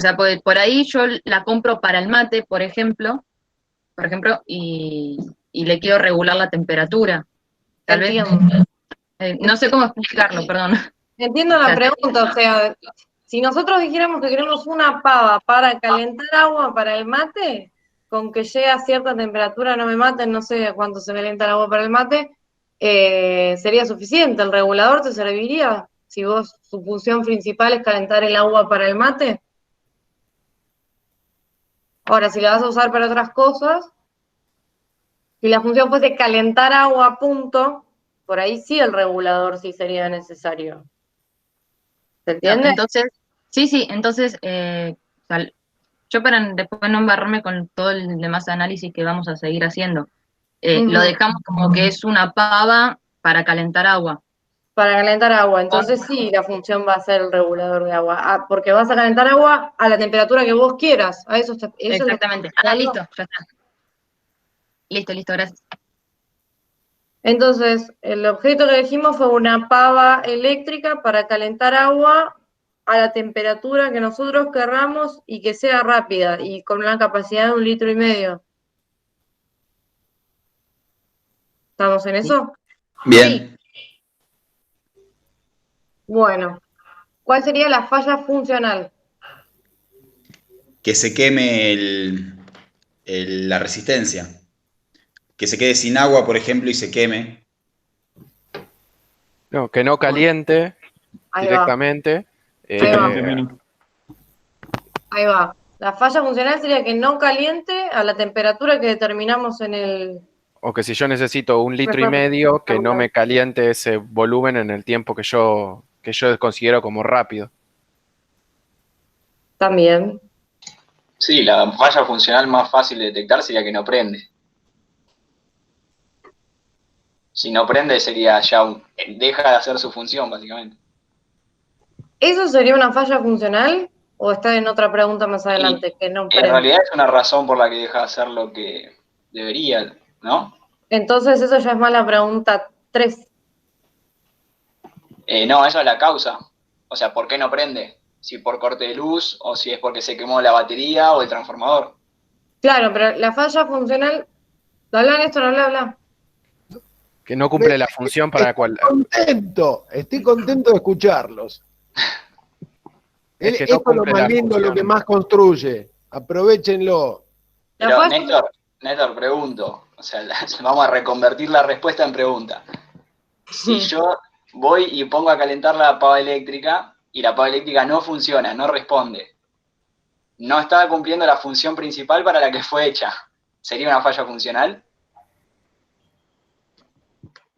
sea, por ahí yo la compro para el mate, por ejemplo, y le quiero regular la temperatura. Tal vez, Entiendo. no sé cómo explicarlo, perdón. Entiendo O la sea, pregunta, o sea, si nosotros dijéramos que queremos una pava para calentar agua para el mate, con que llegue a cierta temperatura, no me maten, no sé a cuánto se calienta el agua para el mate, sería suficiente. ¿El regulador te serviría? Si vos, tu función principal es calentar el agua para el mate. Ahora, si la vas a usar para otras cosas, si la función fuese calentar agua, punto, por ahí sí el regulador sí sería necesario. ¿Se no, entiende? entonces, sí, entonces, o sea, yo para después no embarrarme con todo el demás análisis que vamos a seguir haciendo, lo Ujú. dejamos como que es una pava para calentar agua. Para calentar agua, entonces sí, la función va a ser el regulador de agua, porque vas a calentar agua a la temperatura que vos quieras, a eso es lo que Exactamente. estás Ah, explicando. listo, ya está. Listo, gracias. Entonces, el objeto que elegimos fue una pava eléctrica para calentar agua a la temperatura que nosotros querramos y que sea rápida y con una capacidad de 1,5 litros. ¿Estamos en eso? Sí, Bien. Bueno, ¿cuál sería la falla funcional? Que se queme la resistencia. Que se quede sin agua, por ejemplo, y se queme. No, que no caliente Ahí va, directamente. ahí va, eh, ahí va. La falla funcional sería que no caliente a la temperatura que determinamos en el... o que si yo necesito 1,5 litros, que no me caliente ese volumen en el tiempo que yo considero como rápido. También. Sí, la falla funcional más fácil de detectar sería que no prende. Si no prende sería deja de hacer su función, básicamente. ¿Eso sería una falla funcional? ¿O está en otra pregunta más Y adelante que no en prende? realidad es una razón por la que deja de hacer lo que debería, ¿no? Entonces eso ya es más la pregunta 3. No, eso es la causa. O sea, ¿por qué no prende? Si por corte de luz, o si es porque se quemó la batería o el transformador. Claro, pero la falla funcional... Habla, Néstor, habla. Que no cumple la función para la cual. Estoy contento de escucharlos. Es que no Esto es lo cumple más la lindo, lo que función. más construye. Aprovechenlo. La Pero, falla... Néstor, pregunto. O sea, vamos a reconvertir la respuesta en pregunta. Si yo voy y pongo a calentar la pava eléctrica y la pava eléctrica no funciona, no responde, no está cumpliendo la función principal para la que fue hecha, ¿sería una falla funcional?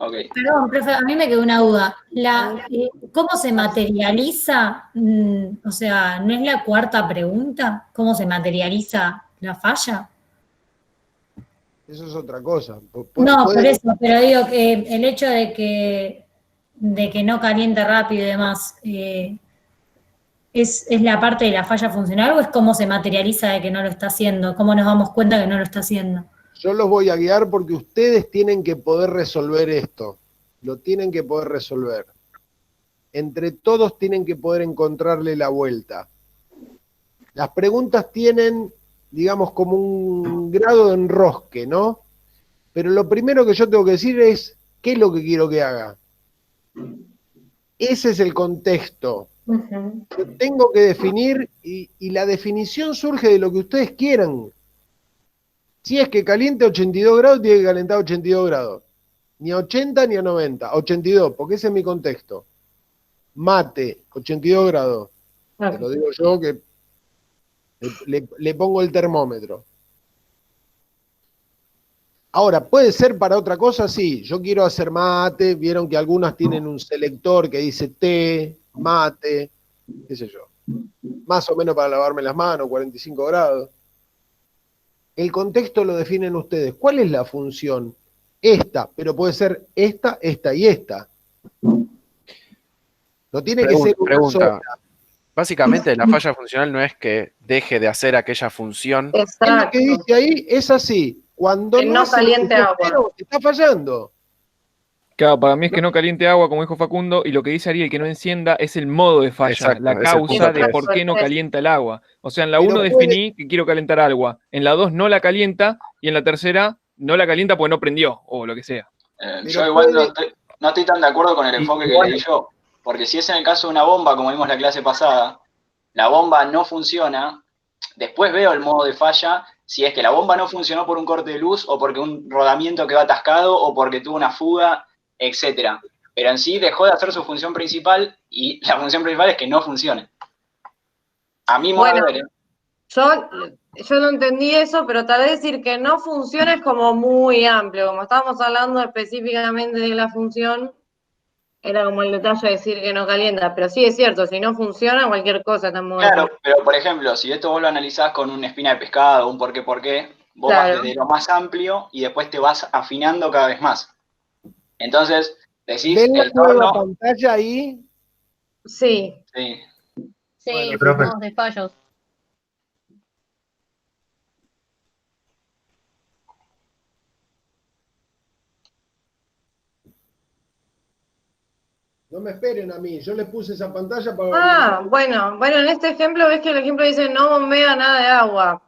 Ok. Perdón, profe, a mí me quedó una duda. ¿Cómo se materializa? O sea, ¿no es la cuarta pregunta? ¿Cómo se materializa la falla? Eso es otra cosa. No, por eso, pero digo que el hecho de que no caliente rápido y demás, ¿es la parte de la falla funcional o es cómo se materializa de que no lo está haciendo? ¿Cómo nos damos cuenta que no lo está haciendo? Yo los voy a guiar porque ustedes tienen que poder resolver esto. Lo tienen que poder resolver. Entre todos tienen que poder encontrarle la vuelta. Las preguntas tienen, digamos, como un grado de enrosque, ¿no? Pero lo primero que yo tengo que decir es, ¿qué es lo que quiero que haga? Ese es el contexto. Yo tengo que definir y la definición surge de lo que ustedes quieran. Si es que caliente 82 grados, tiene que calentar 82 grados. Ni a 80 ni a 90, 82, porque ese es mi contexto. Mate, 82 grados. Te lo digo yo que le pongo el termómetro. Ahora, ¿puede ser para otra cosa? Sí, yo quiero hacer mate, vieron que algunas tienen un selector que dice té, mate, qué sé yo. Más o menos para lavarme las manos, 45 grados. El contexto lo definen ustedes. ¿Cuál es la función? Esta, pero puede ser esta, esta y esta. No tiene que ser una sola. Pregunta. Básicamente, la falla funcional no es que deje de hacer aquella función. Es lo que dice ahí, es así. Cuando Que no hace lo que caliente yo agua. quiero, está fallando. Claro, para mí es que no caliente agua, como dijo Facundo, y lo que dice Ariel, que no encienda, es el modo de falla, Exacto, la es el causa punto de tres. por qué no calienta el agua. O sea, en la Pero 1 puede- definí que quiero calentar agua, en la 2 no la calienta, y en la tercera no la calienta porque no prendió, o lo que sea. Yo igual no estoy tan de acuerdo con el enfoque que le di yo, porque si es en el caso de una bomba, como vimos la clase pasada, la bomba no funciona, después veo el modo de falla, si es que la bomba no funcionó por un corte de luz, o porque un rodamiento quedó atascado, o porque tuvo una fuga, etcétera. Pero en sí dejó de hacer su función principal, y la función principal es que no funcione. A mi modo Bueno, de ver, ¿eh? yo no entendí eso, pero tal vez decir que no funciona es como muy amplio. Como estábamos hablando específicamente de la función, era como el detalle de decir que no calienta. Pero sí es cierto, si no funciona, cualquier cosa está en modo de Claro, falla. pero por ejemplo, si esto vos lo analizás con una espina de pescado, un por qué, vos vas Claro. desde lo más amplio y después te vas afinando cada vez más. Entonces, decís, ¿Ven la el nueva torno, pantalla ahí? Sí. sí, Sí, Bueno, sus profe. modos de fallos. No me esperen a mí, yo les puse esa pantalla para... Ah, bueno, en este ejemplo ves que el ejemplo dice no bombea nada de agua.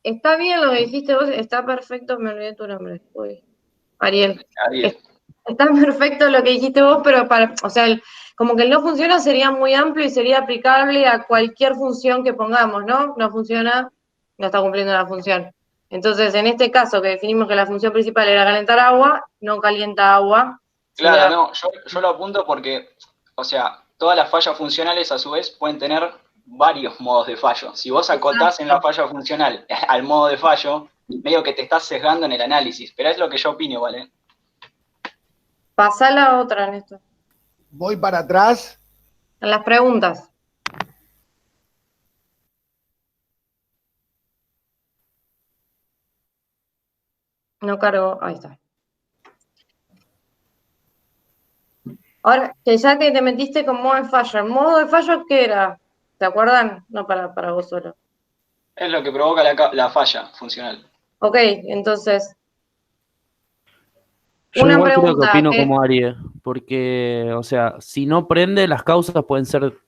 Está bien lo que dijiste vos, está perfecto, me olvidé tu nombre. Uy, Ariel. Ariel. Está perfecto lo que dijiste vos, pero o sea, como que el no funciona sería muy amplio y sería aplicable a cualquier función que pongamos, ¿no? No funciona, no está cumpliendo la función. Entonces, en este caso que definimos que la función principal era calentar agua, no calienta agua. Claro, sería- no, yo lo apunto porque, o sea, todas las fallas funcionales a su vez pueden tener varios modos de fallo. Si vos acotás en la falla funcional al modo de fallo, medio que te estás sesgando en el análisis, pero es lo que yo opino, ¿vale? Pasá la otra, Néstor. Voy para atrás. En las preguntas. No cargo, ahí está. Ahora, que ya que te metiste con modo de fallo, ¿el modo de fallo qué era? ¿Se acuerdan? No para vos solo. Es lo que provoca la falla funcional. Ok, entonces, Yo una igual creo que pregunta. opino como Ari, porque, o sea, si no prende, las causas pueden ser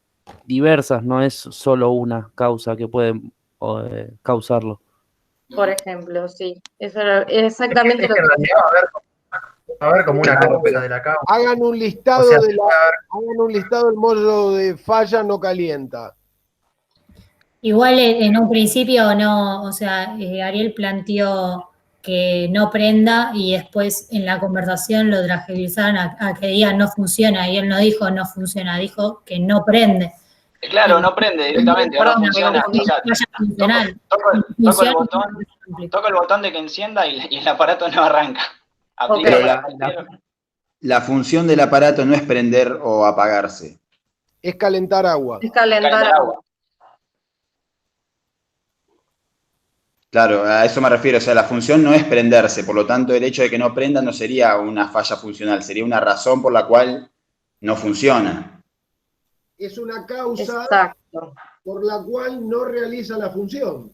diversas, no es solo una causa que puede causarlo. Por ejemplo, sí. Eso era exactamente Es lo que que... en realidad Va a haber como una causa de la causa. Hagan un listado O sea, hagan un listado del modo de falla no calienta. Igual en un principio no, o sea, Ariel planteó que no prenda y después en la conversación lo tragedizaron a que diga no funciona y él no dijo no funciona, dijo que no prende. Claro, no prende directamente, ahora funciona. O sea, Falla funcional. toco el botón de que encienda y el aparato no arranca. Aplica Pero para cualquier- la función del aparato no es prender o apagarse. Es calentar agua. Es calentar agua. Claro, a eso me refiero. O sea, la función no es prenderse, por lo tanto, el hecho de que no prenda no sería una falla funcional, sería una razón por la cual no funciona. Es una causa Exacto. por la cual no realiza la función.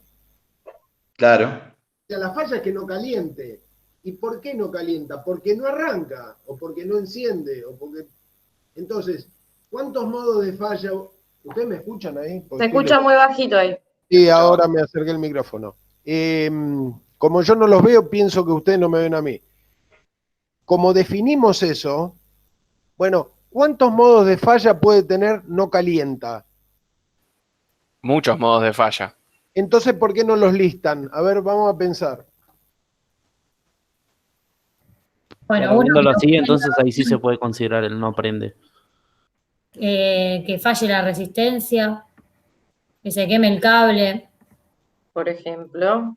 Claro. O sea, la falla es que no caliente. ¿Y por qué no calienta? Porque no arranca, o porque no enciende, o porque... Entonces, ¿cuántos modos de falla? ¿Ustedes me escuchan ahí? Se escucha muy bajito ahí. Sí, ahora me acerqué el micrófono. Como yo no los veo, pienso que ustedes no me ven a mí. Como definimos eso, bueno, ¿cuántos modos de falla puede tener no calienta? Muchos modos de falla. Entonces, ¿por qué no los listan? A ver, vamos a pensar. Bueno, Pero uno viéndolo que así, no entonces ahí sí se puede considerar el no prende. que falle la resistencia, que se queme el cable. Por ejemplo.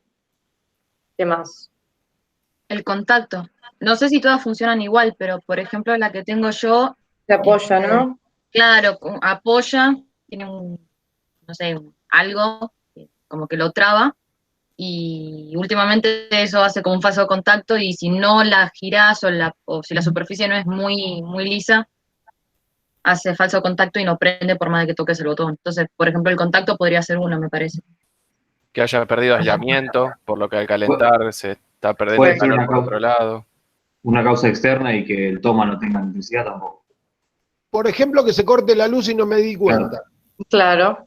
¿Qué más? El contacto. No sé si todas funcionan igual, pero por ejemplo la que tengo yo... Se apoya, ¿no? Claro, apoya, tiene no sé, algo como que lo traba, y últimamente eso hace como un falso contacto, y si no la girás o si la superficie no es muy, muy lisa, hace falso contacto y no prende por más de que toques el botón. Entonces, por ejemplo, el contacto podría ser uno, me parece. Que haya perdido aislamiento, por lo que al calentar se está perdiendo Puede el ser calor una por causa. otro lado. una causa externa y que el toma no tenga electricidad tampoco. Por ejemplo, que se corte la luz y no me di cuenta. Claro.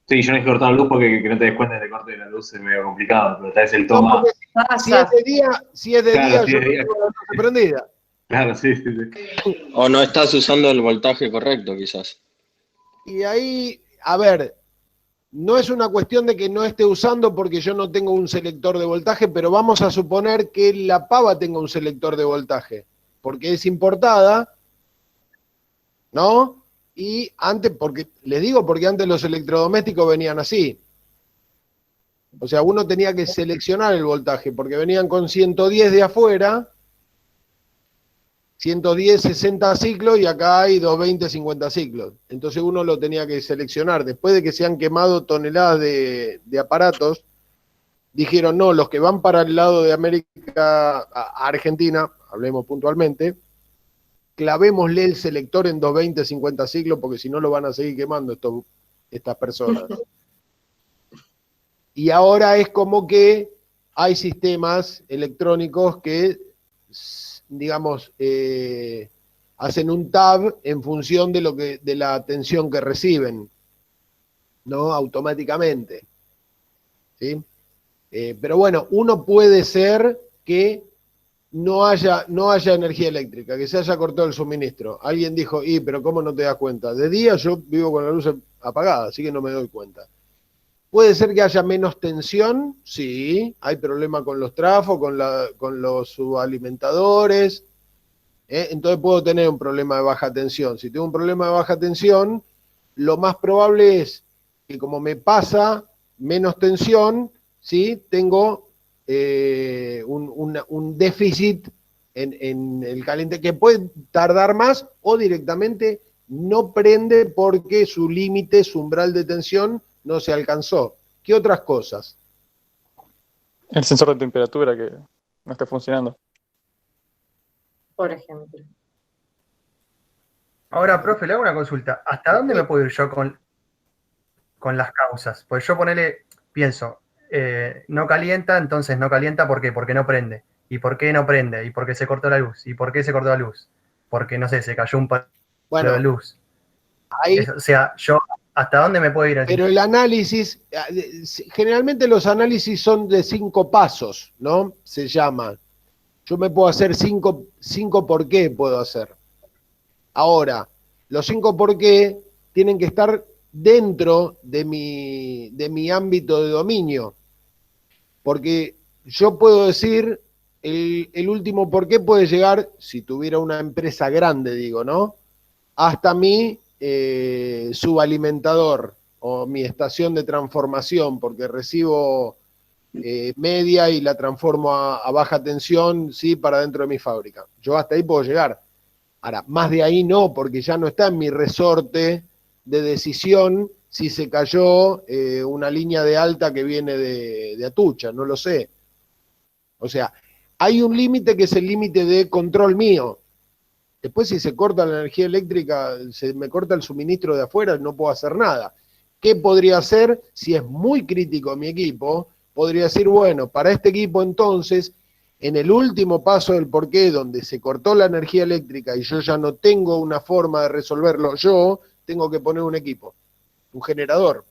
Sí, yo no he cortado la luz porque que no te des cuenta de corte de la luz es medio complicado, pero tal vez el No, toma. porque si es de día, Claro, sí, yo de día. tengo la luz prendida. Claro, sí, sí, sí. O no estás usando el voltaje correcto, quizás. Y ahí, a ver, no es una cuestión de que no esté usando porque yo no tengo un selector de voltaje, pero vamos a suponer que la pava tenga un selector de voltaje, porque es importada, ¿no? Y antes, porque les digo, porque antes los electrodomésticos venían así. O sea, uno tenía que seleccionar el voltaje, porque venían con 110 de afuera, 110, 60 ciclos, y acá hay 220, 50 ciclos. Entonces uno lo tenía que seleccionar. Después de que se han quemado toneladas de aparatos, dijeron, no, los que van para el lado de América, a Argentina, hablemos puntualmente, clavémosle el selector en 220, 50 ciclos, porque si no lo van a seguir quemando estas personas. Y ahora es como que hay sistemas electrónicos que, digamos, hacen un tab en función de la atención que reciben, ¿no? Automáticamente. ¿Sí? Pero bueno, uno puede ser que no haya energía eléctrica, que se haya cortado el suministro. Alguien dijo, pero ¿cómo no te das cuenta? De día yo vivo con la luz apagada, así que no me doy cuenta. ¿Puede ser que haya menos tensión? Sí, hay problema con los trafos, con los subalimentadores. Entonces puedo tener un problema de baja tensión. Si tengo un problema de baja tensión, lo más probable es que como me pasa menos tensión, ¿sí? Tengo un déficit en el caliente que puede tardar más o directamente no prende porque su límite, su umbral de tensión no se alcanzó. ¿Qué otras cosas? El sensor de temperatura que no esté funcionando. Por ejemplo. Ahora, profe, le hago una consulta. ¿Hasta dónde me puedo ir yo con las causas? Pues yo pienso, no calienta, entonces no calienta, ¿por qué? Porque no prende. ¿Y por qué no prende? ¿Y por qué se cortó la luz? ¿Y por qué se cortó la luz? Porque, no sé, se cayó un palo de luz. O sea, yo, ¿hasta dónde me puedo ir así? Pero el análisis, generalmente los análisis son de 5 pasos, ¿no? Se llama. Yo me puedo hacer 5 por qué puedo hacer. Ahora, los 5 por qué tienen que estar dentro de mi ámbito de dominio. Porque yo puedo decir, el último por qué puede llegar, si tuviera una empresa grande, digo, ¿no? Hasta mi subalimentador o mi estación de transformación, porque recibo media y la transformo a baja tensión, sí, para dentro de mi fábrica. Yo hasta ahí puedo llegar. Ahora, más de ahí no, porque ya no está en mi resorte de decisión si se cayó una línea de alta que viene de Atucha, no lo sé. O sea, hay un límite que es el límite de control mío. Después, si se corta la energía eléctrica, se me corta el suministro de afuera, no puedo hacer nada. ¿Qué podría hacer? Si es muy crítico mi equipo, podría decir, bueno, para este equipo entonces, en el último paso del porqué, donde se cortó la energía eléctrica y yo ya no tengo una forma de resolverlo yo, tengo que poner un equipo, un generador.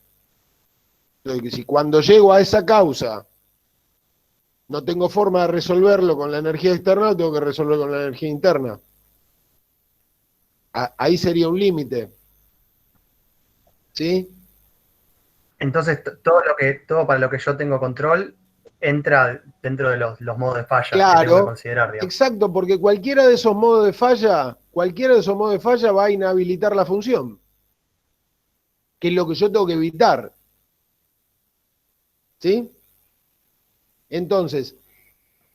Entonces, si cuando llego a esa causa no tengo forma de resolverlo con la energía externa, tengo que resolverlo con la energía interna. Ahí sería un límite. ¿Sí? Entonces, todo para lo que yo tengo control entra dentro de los modos de falla que tengo que considerar, digamos. Exacto, porque cualquiera de esos modos de falla va a inhabilitar la función, que es lo que yo tengo que evitar. ¿Sí? Entonces,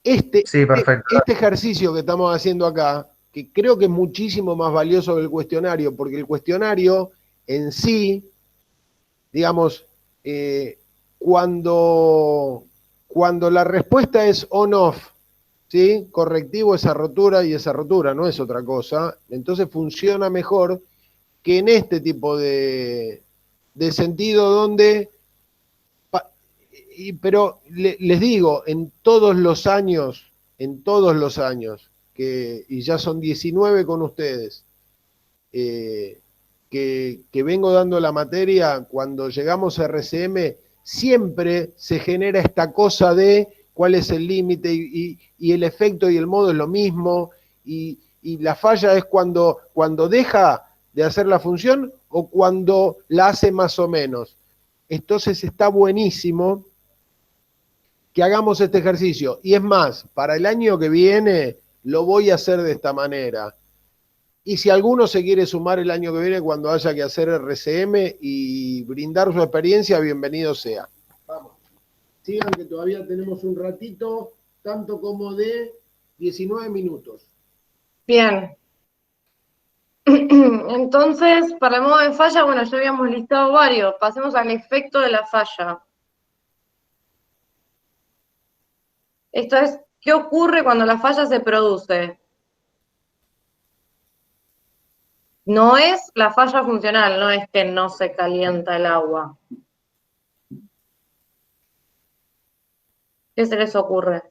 este ejercicio que estamos haciendo acá, que creo que es muchísimo más valioso que el cuestionario, porque el cuestionario en sí, digamos, cuando la respuesta es on-off, ¿sí? Correctivo esa rotura y esa rotura, no es otra cosa, entonces funciona mejor que en este tipo de sentido donde, pero les digo, en todos los años, y ya son 19 con ustedes, que vengo dando la materia, cuando llegamos a RCM, siempre se genera esta cosa de cuál es el límite y el efecto y el modo es lo mismo, y la falla es cuando deja de hacer la función o cuando la hace más o menos. Entonces está buenísimo que hagamos este ejercicio. Y es más, para el año que viene lo voy a hacer de esta manera. Y si alguno se quiere sumar el año que viene cuando haya que hacer RCM y brindar su experiencia, bienvenido sea. Vamos. Sigan que todavía tenemos un ratito, tanto como de 19 minutos. Bien. Entonces, para el modo de falla, bueno, ya habíamos listado varios. Pasemos al efecto de la falla. Esto es, ¿qué ocurre cuando la falla se produce? No es la falla funcional, no es que no se calienta el agua. ¿Qué se les ocurre?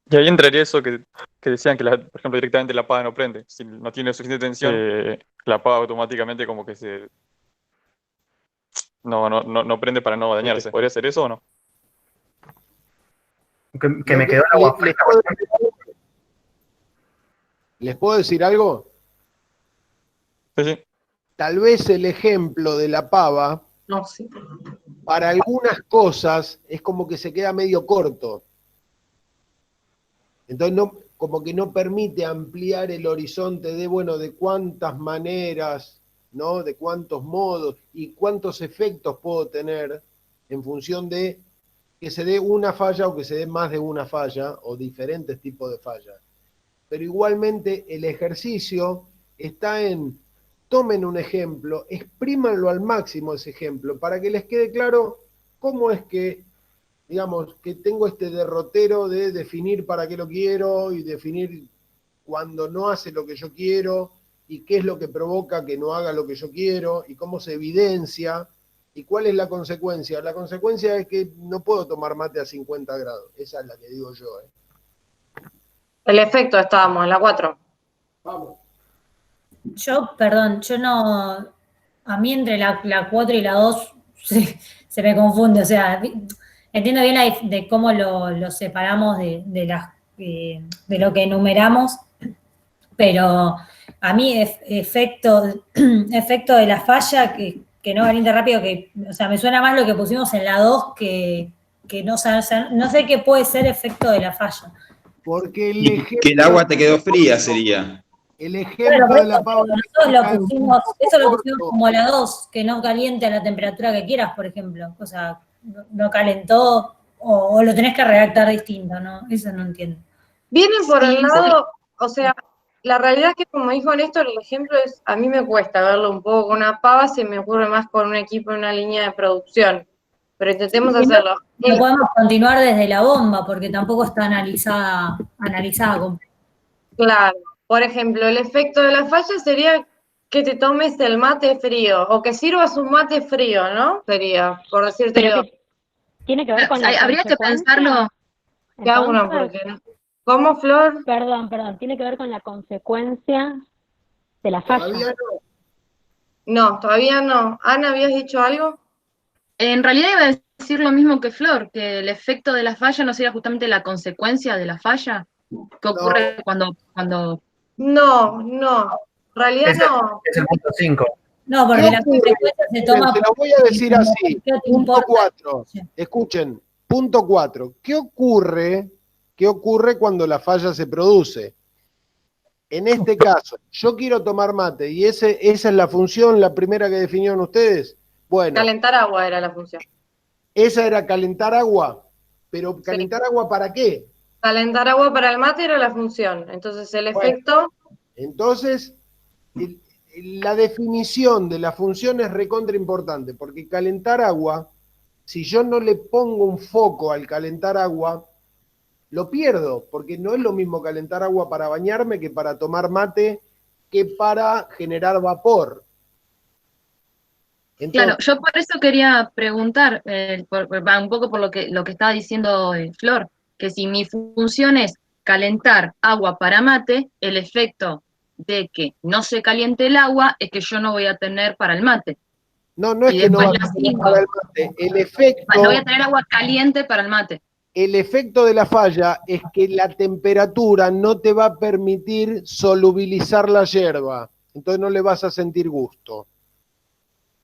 Y ahí entraría eso que decían que, por ejemplo, directamente la pava no prende. Si no tiene suficiente tensión, la pava automáticamente como que no prende para no dañarse. ¿Podría ser eso o no? Que me quedó el agua fría. ¿Les puedo decir algo? Sí. Tal vez el ejemplo de la pava, no, sí, para algunas cosas es como que se queda medio corto. Entonces, como que no permite ampliar el horizonte de cuántas maneras, ¿no? De cuántos modos y cuántos efectos puedo tener en función de que se dé una falla o que se dé más de una falla o diferentes tipos de fallas. Pero igualmente el ejercicio está en, tomen un ejemplo, exprímanlo al máximo ese ejemplo para que les quede claro cómo es que, digamos, que tengo este derrotero de definir para qué lo quiero y definir cuando no hace lo que yo quiero y qué es lo que provoca que no haga lo que yo quiero y cómo se evidencia y cuál es la consecuencia. La consecuencia es que no puedo tomar mate a 50 grados. Esa es la que digo yo. El efecto estábamos en la 4. Vamos. Yo no, a mí entre la 4 y la 2 se me confunde, o sea, entiendo bien de cómo lo separamos de lo que enumeramos, pero a mí efecto de la falla que no caliente rápido, o sea, me suena más lo que pusimos en la 2 que no, o sea, no sé qué puede ser efecto de la falla. Porque que el agua te quedó fría sería. El ejemplo de la pava. Eso lo pusimos como la 2, que no caliente a la temperatura que quieras, por ejemplo. O sea, no calentó, o lo tenés que redactar distinto, ¿no? Eso no entiendo. Viene por el lado, o sea, la realidad es que como dijo Néstor, el ejemplo es, a mí me cuesta verlo un poco con una pava, se me ocurre más con un equipo en una línea de producción. Pero intentemos hacerlo. No podemos continuar desde la bomba, porque tampoco está analizada Claro. Por ejemplo, el efecto de la falla sería que te tomes el mate frío, o que sirvas un mate frío, ¿no? Sería, por decirte algo. Tiene que ver con la habría que pensarlo. ¿Qué hago una porque no? ¿Cómo, Flor? Perdón, tiene que ver con la consecuencia de la falla. ¿Todavía no? No, todavía no. Ana, ¿habías dicho algo? En realidad iba a decir lo mismo que Flor, que el efecto de la falla no sería justamente la consecuencia de la falla. ¿Qué ocurre cuando...? No. En realidad no. Es el punto 5. No, porque la consecuencia se toma... Te lo voy a decir así. Punto 4. Escuchen, punto 4. ¿Qué ocurre cuando la falla se produce? En este caso, yo quiero tomar mate y esa es la función, la primera que definieron ustedes. Bueno. Calentar agua era la función. Esa era calentar agua. Pero ¿calentar agua para qué? Calentar agua para el mate era la función. Entonces el efecto... Entonces, la definición de la función es recontra importante, porque calentar agua, si yo no le pongo un foco al calentar agua, lo pierdo, porque no es lo mismo calentar agua para bañarme que para tomar mate, que para generar vapor. Claro, yo por eso quería preguntar, va un poco por lo que estaba diciendo Flor, que si mi función es calentar agua para mate, el efecto de que no se caliente el agua es que yo no voy a tener para el mate. No, no es Y que no después vas a las tener 5. para el mate. El efecto, No voy a tener agua caliente para el mate. el efecto de la falla es que la temperatura no te va a permitir solubilizar la yerba. Entonces no le vas a sentir gusto.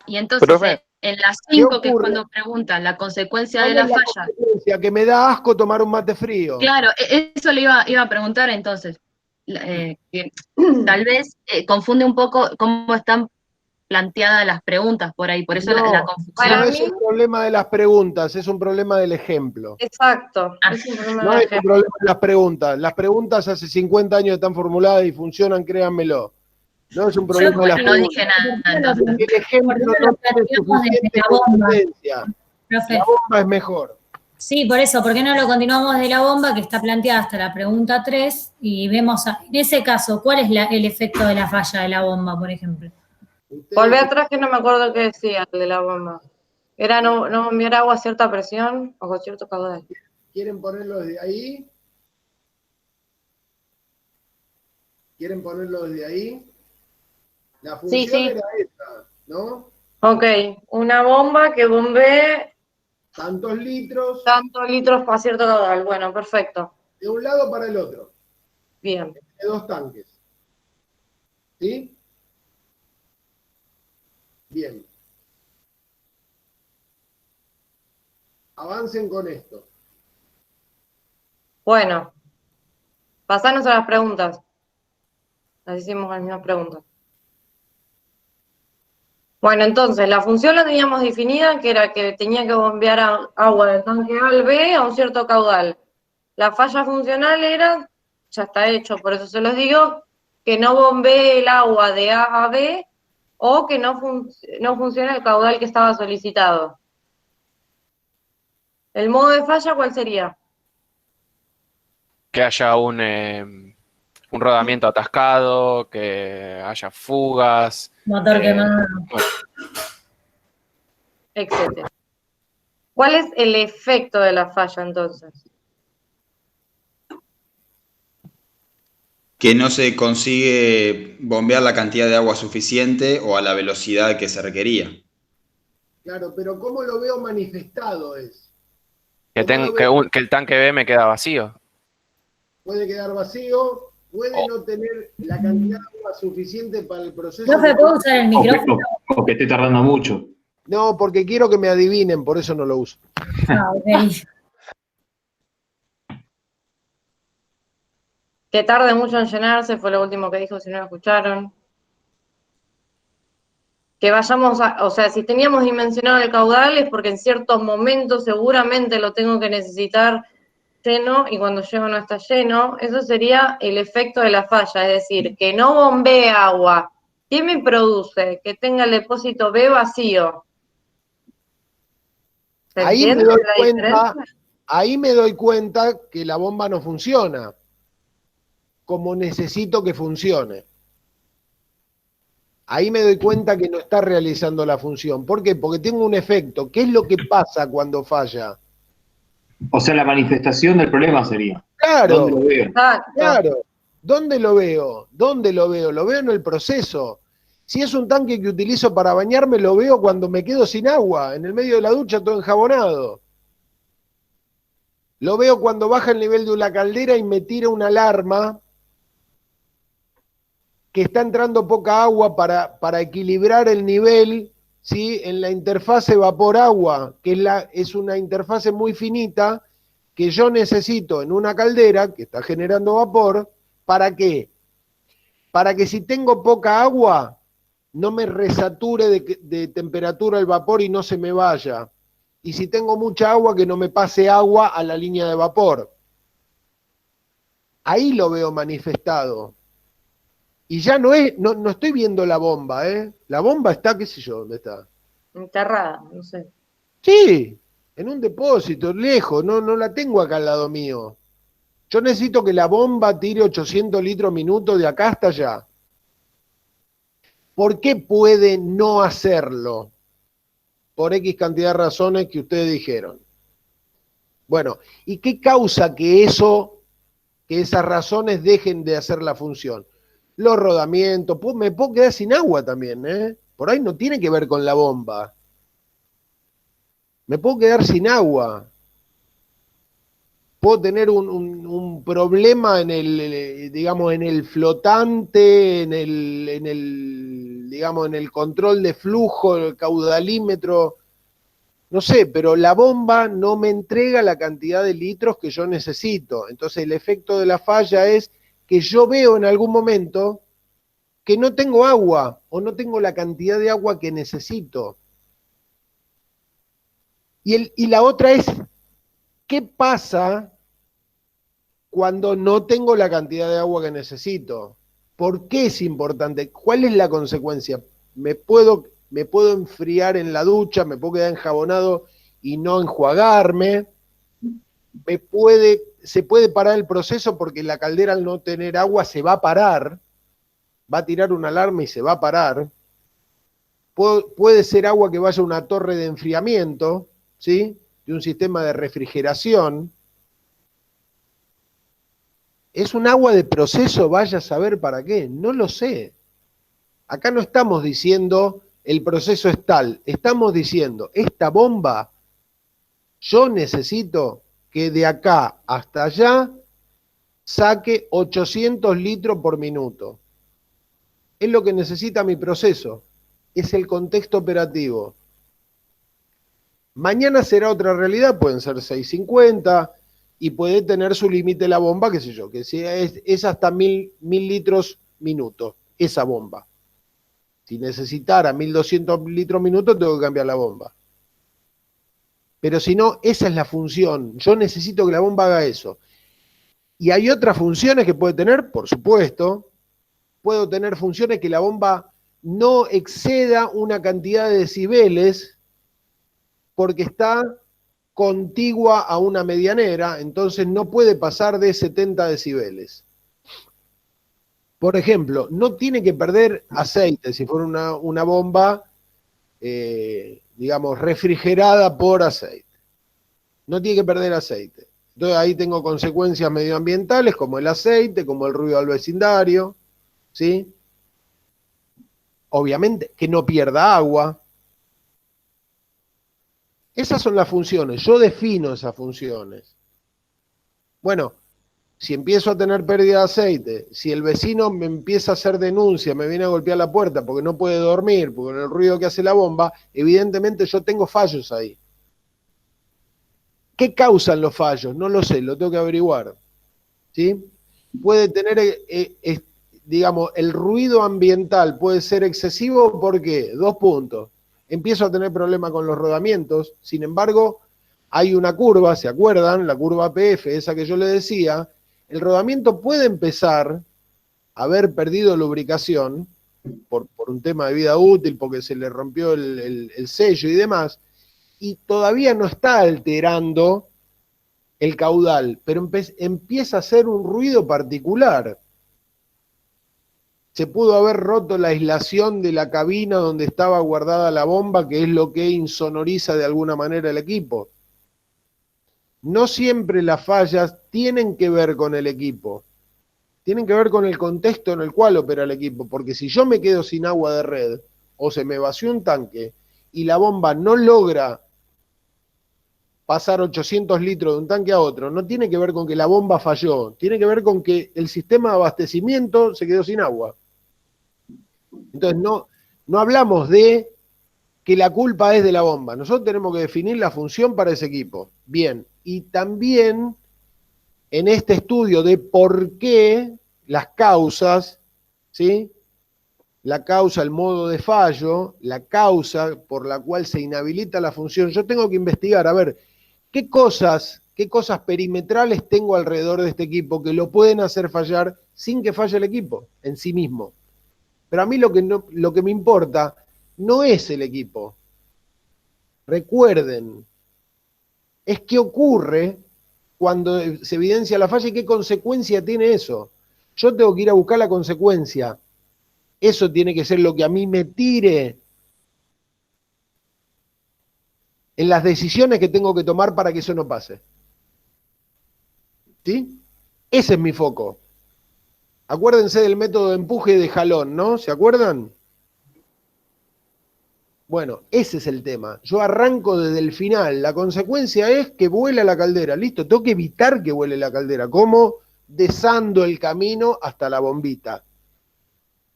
Y entonces, Profe, en las ¿Qué 5 que es ocurre? cuando preguntan la consecuencia ¿Cuál de la es la falla, consecuencia? Que me da asco tomar un mate frío. claro, eso le iba a preguntar entonces, que tal vez confunde un poco cómo están planteadas las preguntas por ahí, por eso la No, confusión. Para no es mí, un problema de las preguntas, es un problema del ejemplo. exacto. Es un problema No de es un ejemplo. problema de las preguntas. Las preguntas hace 50 años están formuladas y funcionan, créanmelo. No es un Yo problema de las no preguntas. dije nada entonces. El ejemplo no tiene suficiente consistencia. Profe. La bomba es mejor. Sí, por eso, ¿por qué no lo continuamos de la bomba que está planteada hasta la pregunta 3 y vemos, en ese caso, cuál es el efecto de la falla de la bomba, por ejemplo? Volvé atrás que no me acuerdo qué decía el de la bomba. Era no enviar agua a cierta presión o con cierto caudal. ¿Quieren ponerlo desde ahí? ¿Quieren ponerlo desde ahí? La función Sí. era esta, ¿no? Ok, una bomba que bombee Tantos litros a cierto caudal. Bueno, perfecto. de un lado para el otro, Bien. de 2 tanques. ¿Sí? Bien. Avancen con esto. Bueno, pasanos a las preguntas. Así hicimos las mismas preguntas. Bueno, entonces, la función la teníamos definida, que era que tenía que bombear agua del tanque A al B a un cierto caudal. La falla funcional era, ya está hecho, por eso se los digo, que no bombee el agua de A a B o que no funcione el caudal que estaba solicitado. ¿El modo de falla cuál sería? Que haya un rodamiento atascado, que haya fugas. Motor quemado. Etcétera. ¿Cuál es el efecto de la falla entonces? Que no se consigue bombear la cantidad de agua suficiente o a la velocidad que se requería. Claro, pero ¿cómo lo veo manifestado es? Que el tanque B me queda vacío. Puede quedar vacío, puede no tener la cantidad de agua suficiente para el proceso. Profe, ¿puedo usar el micrófono? O que esté tardando mucho. No, porque quiero que me adivinen, por eso no lo uso. Ah, ok. Que tarde mucho en llenarse, fue lo último que dijo, si no lo escucharon. Que vayamos o sea, si teníamos dimensionado el caudal es porque en ciertos momentos seguramente lo tengo que necesitar lleno y cuando llego no está lleno. Eso sería el efecto de la falla, es decir, que no bombee agua. ¿Qué me produce? Que tenga el depósito B vacío. ¿Se Ahí entiende me doy la cuenta, diferencia? ahí me doy cuenta que la bomba no funciona como necesito que funcione. Ahí me doy cuenta que no está realizando la función. ¿Por qué? Porque tengo un efecto. ¿Qué es lo que pasa cuando falla? O sea, la manifestación del problema sería. Claro, ¿Dónde lo veo? Exacto. claro. ¿Dónde lo veo? ¿Dónde lo veo? Lo veo en el proceso. Si es un tanque que utilizo para bañarme, lo veo cuando me quedo sin agua, en el medio de la ducha todo enjabonado. Lo veo cuando baja el nivel de una caldera y me tira una alarma que está entrando poca agua para equilibrar el nivel, ¿sí? En la interfase vapor-agua, que es una interfase muy finita que yo necesito en una caldera que está generando vapor. ¿Para qué? Para que si tengo poca agua, no me resature de temperatura el vapor y no se me vaya. Y si tengo mucha agua, que no me pase agua a la línea de vapor. Ahí lo veo manifestado. Y ya no estoy viendo la bomba, ¿eh? La bomba está, qué sé yo, ¿dónde está? Enterrada, no sé. Sí, en un depósito, lejos, no la tengo acá al lado mío. Yo necesito que la bomba tire 800 litros minuto de acá hasta allá. ¿Por qué puede no hacerlo? por X cantidad de razones que ustedes dijeron. Bueno, ¿y qué causa que esas razones dejen de hacer la función? Los rodamientos, me puedo quedar sin agua también, ¿eh? Por ahí no tiene que ver con la bomba. Me puedo quedar sin agua. Puedo tener un problema en el, digamos, en el flotante, en el, digamos, en el control de flujo, el caudalímetro. No sé, pero la bomba no me entrega la cantidad de litros que yo necesito. Entonces el efecto de la falla es que yo veo en algún momento que no tengo agua o no tengo la cantidad de agua que necesito. Y la otra es, ¿qué pasa cuando no tengo la cantidad de agua que necesito? ¿Por qué es importante? ¿Cuál es la consecuencia? Me puedo enfriar en la ducha, me puedo quedar enjabonado y no enjuagarme, se puede parar el proceso porque la caldera al no tener agua se va a parar, va a tirar una alarma y se va a parar. Puede ser agua que vaya a una torre de enfriamiento, ¿sí? De un sistema de refrigeración. ¿Es un agua de proceso? Vaya a saber para qué, no lo sé. Acá no estamos diciendo el proceso es tal, estamos diciendo, esta bomba, yo necesito que de acá hasta allá saque 800 litros por minuto. Es lo que necesita mi proceso, es el contexto operativo. Mañana será otra realidad, pueden ser 650 y puede tener su límite la bomba, qué sé yo, que es hasta 1000 litros minuto, esa bomba. Si necesitara 1200 litros minuto, tengo que cambiar la bomba. Pero si no, esa es la función. Yo necesito que la bomba haga eso. Y hay otras funciones que puede tener, por supuesto. Puedo tener funciones que la bomba no exceda una cantidad de decibeles porque está contigua a una medianera, entonces no puede pasar de 70 decibeles. Por ejemplo, no tiene que perder aceite si fuera una bomba, digamos, refrigerada por aceite. No tiene que perder aceite. Entonces ahí tengo consecuencias medioambientales como el aceite, como el ruido al vecindario, ¿sí? Obviamente que no pierda agua. Esas son las funciones, yo defino esas funciones. Bueno, si empiezo a tener pérdida de aceite, si el vecino me empieza a hacer denuncia, me viene a golpear la puerta porque no puede dormir, porque con el ruido que hace la bomba, evidentemente yo tengo fallos ahí. ¿Qué causan los fallos? No lo sé, lo tengo que averiguar. ¿Sí? Puede tener, digamos, el ruido ambiental puede ser excesivo, ¿por qué? 2 puntos. Empiezo a tener problemas con los rodamientos, sin embargo, hay una curva, ¿se acuerdan? La curva APF, esa que yo les decía. El rodamiento puede empezar a haber perdido lubricación por un tema de vida útil, porque se le rompió el sello y demás, y todavía no está alterando el caudal, pero empieza a hacer un ruido particular. Se pudo haber roto la aislación de la cabina donde estaba guardada la bomba, que es lo que insonoriza de alguna manera el equipo. No siempre las fallas tienen que ver con el equipo, tienen que ver con el contexto en el cual opera el equipo, porque si yo me quedo sin agua de red o se me vació un tanque y la bomba no logra pasar 800 litros de un tanque a otro, no tiene que ver con que la bomba falló, tiene que ver con que el sistema de abastecimiento se quedó sin agua. Entonces no hablamos de que la culpa es de la bomba, nosotros tenemos que definir la función para ese equipo. Bien, y también en este estudio de por qué las causas, ¿sí? La causa, el modo de fallo, la causa por la cual se inhabilita la función, yo tengo que investigar, a ver, ¿qué cosas perimetrales tengo alrededor de este equipo que lo pueden hacer fallar sin que falle el equipo en sí mismo? Pero a mí lo que me importa no es el equipo. Recuerden, es qué ocurre cuando se evidencia la falla y qué consecuencia tiene eso. Yo tengo que ir a buscar la consecuencia. Eso tiene que ser lo que a mí me tire en las decisiones que tengo que tomar para que eso no pase. ¿Sí? Ese es mi foco. Acuérdense del método de empuje y de jalón, ¿no? ¿Se acuerdan? Bueno, ese es el tema. Yo arranco desde el final. La consecuencia es que vuela la caldera. Listo, tengo que evitar que vuele la caldera. ¿Cómo? Desando el camino hasta la bombita.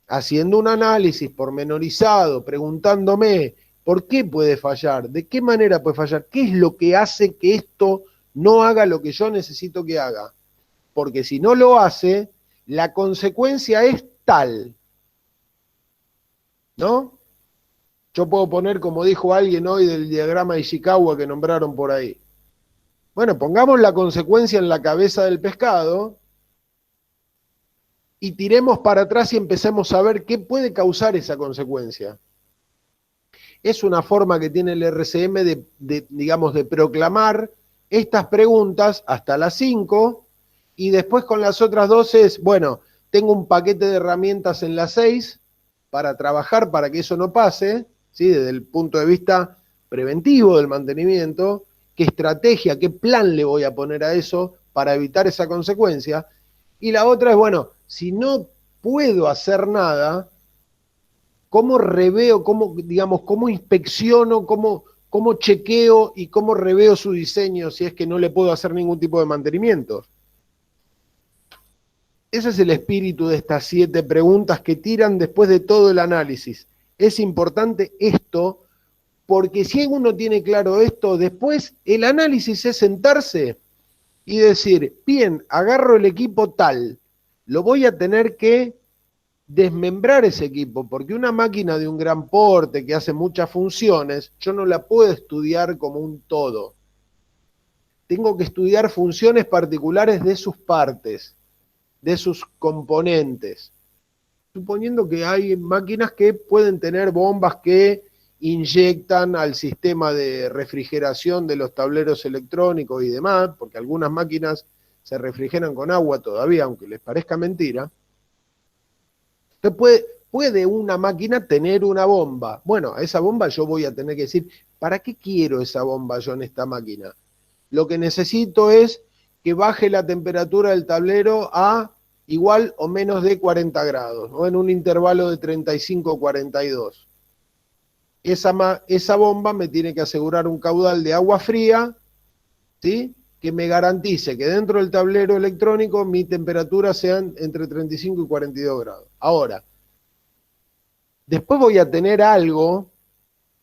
Haciendo un análisis pormenorizado, preguntándome por qué puede fallar, de qué manera puede fallar, qué es lo que hace que esto no haga lo que yo necesito que haga. Porque si no lo hace, la consecuencia es tal, ¿no? Yo puedo poner, como dijo alguien hoy, del diagrama de Ishikawa que nombraron por ahí. Bueno, pongamos la consecuencia en la cabeza del pescado y tiremos para atrás y empecemos a ver qué puede causar esa consecuencia. Es una forma que tiene el RCM digamos, de proclamar estas preguntas hasta las 5, y después con las otras 2 es, bueno, tengo un paquete de herramientas en las 6 para trabajar para que eso no pase, ¿sí? Desde el punto de vista preventivo del mantenimiento, qué estrategia, qué plan le voy a poner a eso para evitar esa consecuencia. Y la otra es, bueno, si no puedo hacer nada, ¿cómo reveo, cómo inspecciono, cómo chequeo y cómo reveo su diseño si es que no le puedo hacer ningún tipo de mantenimiento? Ese es el espíritu de estas 7 preguntas que tiran después de todo el análisis. Es importante esto, porque si uno tiene claro esto, después el análisis es sentarse y decir, bien, agarro el equipo tal, lo voy a tener que desmembrar ese equipo, porque una máquina de un gran porte que hace muchas funciones, yo no la puedo estudiar como un todo. Tengo que estudiar funciones particulares de sus partes, de sus componentes. Suponiendo que hay máquinas que pueden tener bombas que inyectan al sistema de refrigeración de los tableros electrónicos y demás, porque algunas máquinas se refrigeran con agua todavía, aunque les parezca mentira. Entonces puede una máquina tener una bomba. Bueno, a esa bomba yo voy a tener que decir, ¿para qué quiero esa bomba yo en esta máquina? Lo que necesito es que baje la temperatura del tablero a igual o menos de 40 grados, o en un intervalo de 35 o 42. Esa bomba me tiene que asegurar un caudal de agua fría, ¿sí?, que me garantice que dentro del tablero electrónico mi temperatura sean entre 35 y 42 grados. Ahora, después voy a tener algo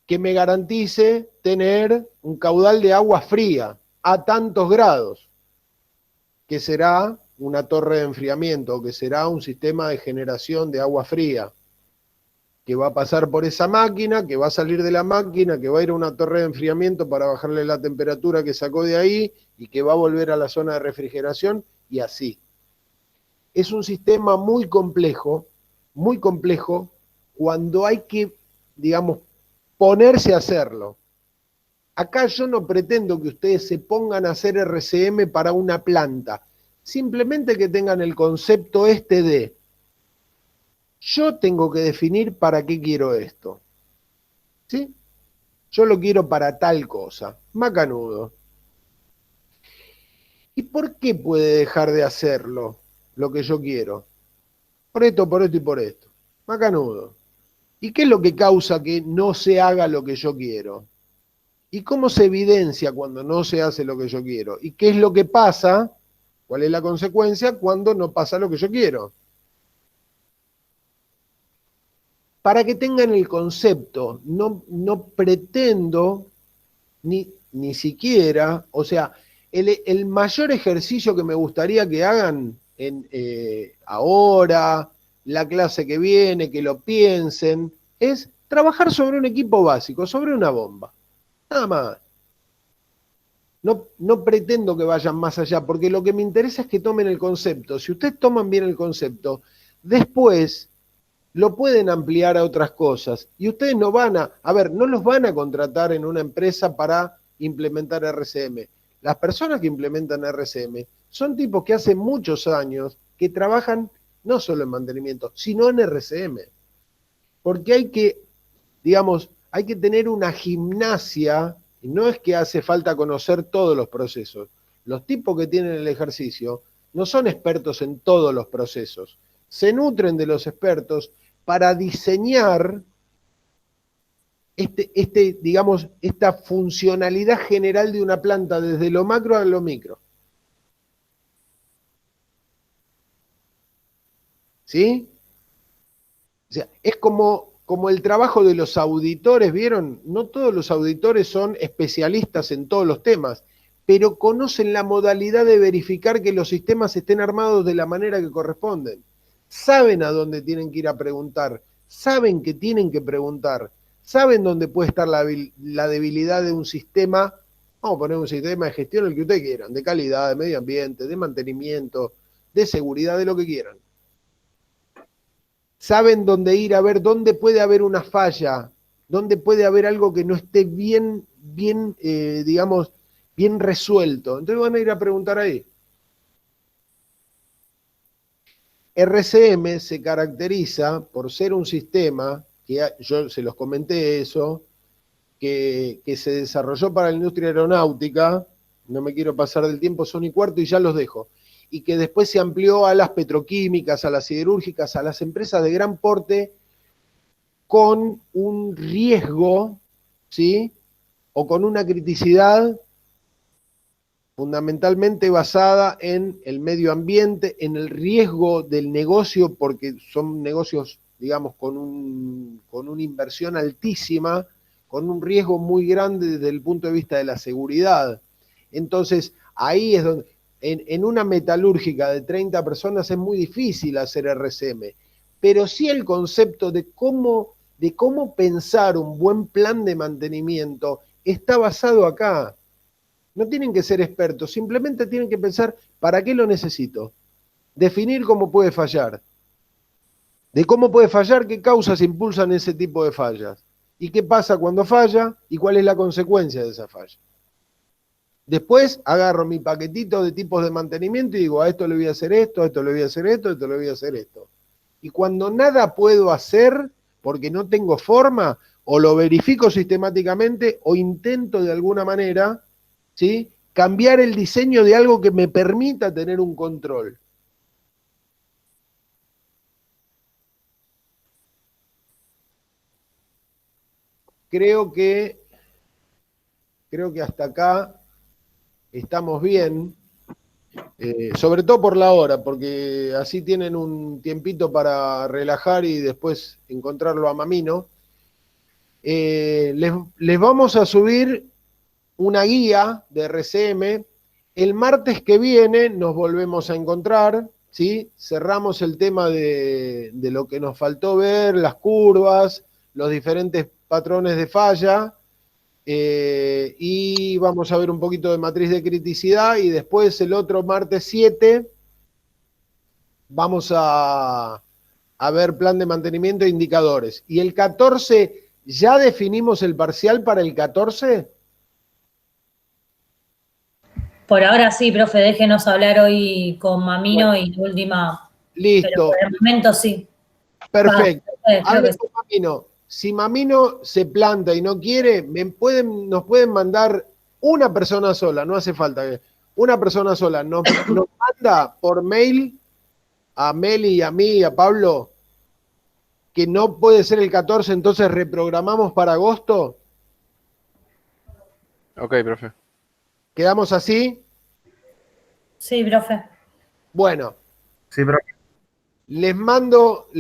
que me garantice tener un caudal de agua fría a tantos grados, que será una torre de enfriamiento, que será un sistema de generación de agua fría, que va a pasar por esa máquina, que va a salir de la máquina, que va a ir a una torre de enfriamiento para bajarle la temperatura que sacó de ahí y que va a volver a la zona de refrigeración y así. Es un sistema muy complejo cuando hay que, digamos, ponerse a hacerlo. Acá yo no pretendo que ustedes se pongan a hacer RCM para una planta, simplemente que tengan el concepto de yo tengo que definir para qué quiero esto. ¿Sí? Yo lo quiero para tal cosa. Macanudo. ¿Y por qué puede dejar de hacerlo lo que yo quiero? Por esto y por esto. Macanudo. ¿Y qué es lo que causa que no se haga lo que yo quiero? ¿Y cómo se evidencia cuando no se hace lo que yo quiero? ¿Y qué es lo que pasa? ¿Cuál es la consecuencia cuando no pasa lo que yo quiero? Para que tengan el concepto, no pretendo ni siquiera, o sea, el mayor ejercicio que me gustaría que hagan ahora, la clase que viene, que lo piensen, es trabajar sobre un equipo básico, sobre una bomba. Nada más. No pretendo que vayan más allá, porque lo que me interesa es que tomen el concepto. Si ustedes toman bien el concepto, después lo pueden ampliar a otras cosas. Y ustedes no los van a contratar en una empresa para implementar RCM. Las personas que implementan RCM son tipos que hace muchos años que trabajan no solo en mantenimiento, sino en RCM. Porque hay que tener una gimnasia Y no es que hace falta conocer todos los procesos. Los tipos que tienen el ejercicio no son expertos en todos los procesos. Se nutren de los expertos para diseñar digamos, esta funcionalidad general de una planta desde lo macro a lo micro. ¿Sí? O sea, es como el trabajo de los auditores, ¿vieron? No todos los auditores son especialistas en todos los temas, pero conocen la modalidad de verificar que los sistemas estén armados de la manera que corresponden. Saben a dónde tienen que ir a preguntar, saben que tienen que preguntar, saben dónde puede estar la debilidad de un sistema. Vamos a poner un sistema de gestión, el que ustedes quieran, de calidad, de medio ambiente, de mantenimiento, de seguridad, de lo que quieran. Saben dónde ir a ver dónde puede haber una falla, dónde puede haber algo que no esté bien resuelto. Entonces van a ir a preguntar ahí. RCM se caracteriza por ser un sistema, que yo se los comenté eso, que se desarrolló para la industria aeronáutica, no me quiero pasar del tiempo, son y cuarto y ya los dejo, y que después se amplió a las petroquímicas, a las siderúrgicas, a las empresas de gran porte, con un riesgo, ¿sí? O con una criticidad fundamentalmente basada en el medio ambiente, en el riesgo del negocio, porque son negocios, digamos, con una inversión altísima, con un riesgo muy grande desde el punto de vista de la seguridad. Entonces, ahí es donde, en una metalúrgica de 30 personas es muy difícil hacer RCM, pero sí el concepto de cómo pensar un buen plan de mantenimiento está basado acá. No tienen que ser expertos, simplemente tienen que pensar, ¿para qué lo necesito? Definir cómo puede fallar. De cómo puede fallar, qué causas impulsan ese tipo de fallas. Y qué pasa cuando falla y cuál es la consecuencia de esa falla. Después agarro mi paquetito de tipos de mantenimiento y digo, a esto le voy a hacer esto, a esto le voy a hacer esto, a esto le voy a hacer esto. Y cuando nada puedo hacer, porque no tengo forma, o lo verifico sistemáticamente, o intento de alguna manera, ¿sí?, cambiar el diseño de algo que me permita tener un control. Creo que hasta acá estamos bien, sobre todo por la hora, porque así tienen un tiempito para relajar y después encontrarlo a Mamino. Les vamos a subir una guía de RCM. El martes que viene nos volvemos a encontrar, ¿sí? Cerramos el tema de lo que nos faltó ver, las curvas, los diferentes patrones de falla, y vamos a ver un poquito de matriz de criticidad, y después el otro martes 7 vamos a ver plan de mantenimiento e indicadores. Y el 14, ¿ya definimos el parcial para el 14? Por ahora sí, profe, déjenos hablar hoy con Mamino y la última. Listo. Pero por el momento sí. Perfecto. Creo que sí. Con Mamino. Si Mamino se planta y no quiere, nos pueden mandar una persona sola, no hace falta que una persona sola nos manda por mail a Meli y a mí y a Pablo que no puede ser el 14, entonces reprogramamos para agosto. Ok, profe. ¿Quedamos así? Sí, profe. Bueno. Sí, profe. Les mando